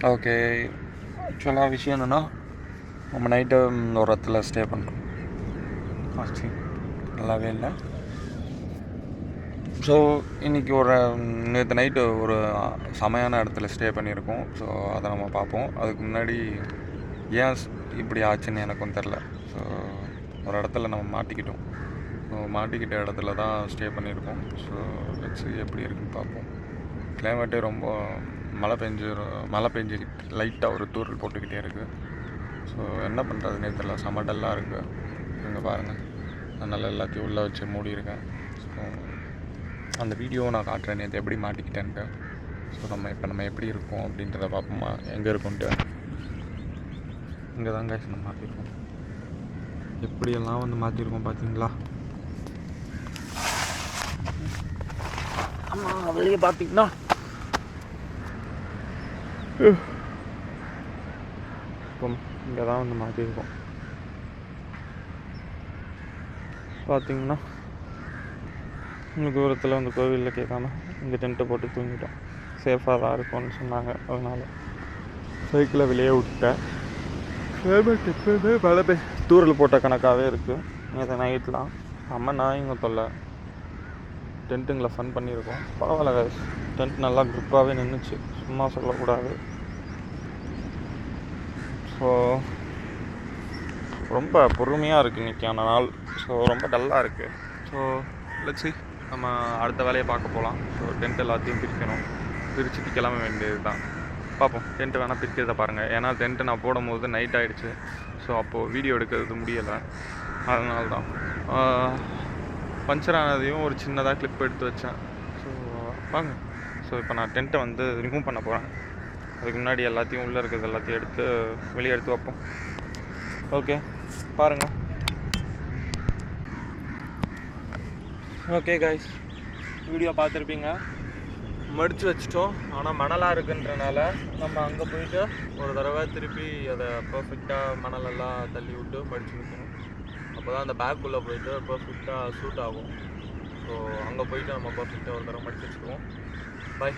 Okay, ஆக்சுவலாக விஷயம் என்னென்னா, நம்ம நைட்டு ஒரு இடத்துல ஸ்டே பண்ணுறோம். ஆச்சு நல்லாவே இல்லை. ஸோ இன்றைக்கி நேற்று நைட்டு ஒரு செமையான இடத்துல ஸ்டே பண்ணியிருக்கோம். ஸோ அதை நம்ம பார்ப்போம். அதுக்கு முன்னாடி ஏன் இப்படி ஆச்சுன்னு எனக்கும் தெரில. ஸோ ஒரு இடத்துல நம்ம மாட்டிக்கிட்டோம். ஸோ மாட்டிக்கிட்ட இடத்துல தான் ஸ்டே பண்ணியிருக்கோம். ஸோ வச்சு எப்படி இருக்குன்னு பார்ப்போம். கிளைமேட்டே ரொம்ப மழை பெஞ்சு லைட்டாக ஒரு தூரல் போட்டுக்கிட்டே இருக்குது. ஸோ என்ன பண்ணுறதுனே தெரியல, செம டல்லாக இருக்குது. இங்கே பாருங்கள், அதனால் எல்லாத்தையும் உள்ளே வச்சு மூடியிருக்கேன். ஸோ அந்த வீடியோவை நான் காட்டுறேன் நேற்று எப்படி மாட்டிக்கிட்டேன்ட்டு. ஸோ நம்ம எப்படி இருக்கோம் அப்படின்றத பார்ப்போமா, எங்கே இருக்கோன்ட்டு. இங்கே தான் கைஸ் நம்ம மாற்றிருக்கோம். எப்படியெல்லாம் வந்து மாற்றிருக்கோம் பார்த்தீங்களா? ஆமாம், வெளியே பார்த்தீங்கன்னா இப்போ இங்கே தான் வந்து மாற்றிருக்கோம். பார்த்தீங்கன்னா இங்கே தூரத்தில் வந்து கோவிலில் கேட்காம இங்கே டென்ட்டை போட்டு தூங்கிட்டோம். சேஃபாக தான் இருக்கும்னு சொன்னாங்க. அதனால் சைக்கிளை வெளியே விட்டேன். கிளைமேட் எப்போயுமே மழை தூரல் போட்ட கணக்காகவே இருக்குது. நேற்று நைட்லாம் அம்மா நாய்ங்க தொல்லை. டென்ட்டுங்களை ஃபன் பண்ணியிருக்கோம். பரவாயில்ல, டென்ட் நல்லா க்ரிப்பாகவே நின்றுச்சு, சும்மா சொல்லக்கூடாது. ஸோ ரொம்ப பொறுமையாக இருக்குது இன்றைக்கான நாள். ஸோ ரொம்ப டல்லாக இருக்குது. ஸோ லெட்ஸ் நம்ம அடுத்த வேலையை பார்க்க போகலாம். ஸோ டென்ட் எல்லாத்தையும் பிரிக்கணும். பிரிச்சுட்டு கிளம்ப வேண்டியது தான். பார்ப்போம், டென்ட்டு வேணால் பிரிக்கிறத பாருங்கள். ஏன்னா டென்ட்டு நான் போடும்போது நைட் ஆகிடுச்சு. ஸோ அப்போது வீடியோ எடுக்கிறது முடியலை. அதனால தான் பஞ்சர் ஆனதையும் ஒரு சின்னதாக கிளிப் எடுத்து வச்சேன். ஸோ வாங்க. ஸோ இப்போ நான் டென்ட்டை வந்து ரிமூவ் பண்ண போகிறேன். அதுக்கு முன்னாடி எல்லாத்தையும் உள்ளே இருக்கிறது எல்லாத்தையும் எடுத்து வெளியே எடுத்து வைப்போம். ஓகே, பாருங்கள். ஓகே கைஸ், வீடியோ பார்த்துருப்பீங்க. மடித்து வச்சிட்டோம். ஆனால் மணலாக இருக்குன்றனால நம்ம அங்கே போயிட்டு ஒரு தடவை திருப்பி அதை பர்ஃபெக்டாக மணலெல்லாம் தள்ளி விட்டு மடித்து வைக்கணும். அப்போ தான் அந்த பேக்குள்ளே போயிட்டு பர்ஃபெக்டாக சூட் ஆகும். ஸோ அங்கே போயிட்டு நம்ம பர்ஃபெக்டாக ஒரு தடவை மடித்து வச்சுக்குவோம். பாய்.